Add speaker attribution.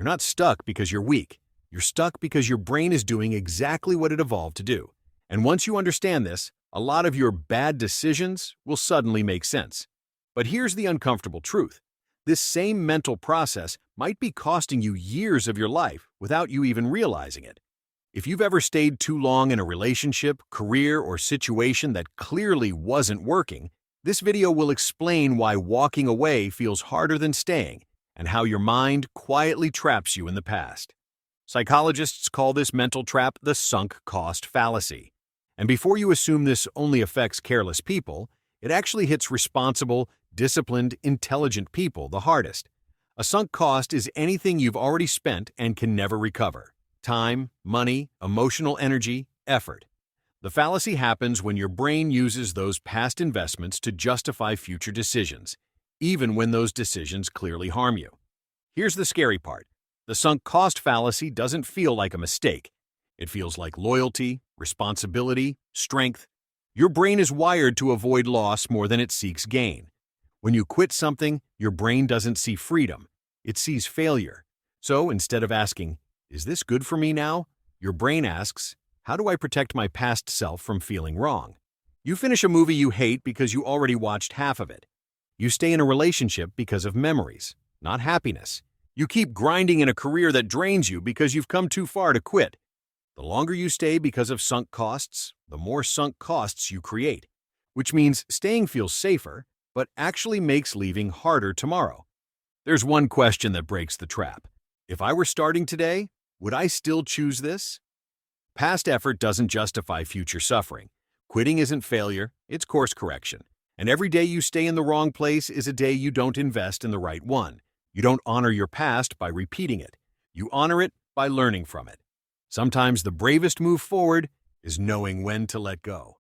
Speaker 1: You're not stuck because you're weak. You're stuck because your brain is doing exactly what it evolved to do. And once you understand this, a lot of your bad decisions will suddenly make sense. But here's the uncomfortable truth. This same mental process might be costing you years of your life without you even realizing it. If you've ever stayed too long in a relationship, career, or situation that clearly wasn't working, this video will explain why walking away feels harder than staying and how your mind quietly traps you in the past. Psychologists call this mental trap the sunk cost fallacy. And before you assume this only affects careless people, it actually hits responsible, disciplined, intelligent people the hardest. A sunk cost is anything you've already spent and can never recover. Time, money, emotional energy, effort. The fallacy happens when your brain uses those past investments to justify future decisions, even when those decisions clearly harm you. Here's the scary part. The sunk cost fallacy doesn't feel like a mistake. It feels like loyalty, responsibility, strength. Your brain is wired to avoid loss more than it seeks gain. When you quit something, your brain doesn't see freedom. It sees failure. So instead of asking, "Is this good for me now?" your brain asks, "How do I protect my past self from feeling wrong?" You finish a movie you hate because you already watched half of it. You stay in a relationship because of memories, not happiness. You keep grinding in a career that drains you because you've come too far to quit. The longer you stay because of sunk costs, the more sunk costs you create, which means staying feels safer, but actually makes leaving harder tomorrow. There's one question that breaks the trap. If I were starting today, would I still choose this? Past effort doesn't justify future suffering. Quitting isn't failure, it's course correction. And every day you stay in the wrong place is a day you don't invest in the right one. You don't honor your past by repeating it. You honor it by learning from it. Sometimes the bravest move forward is knowing when to let go.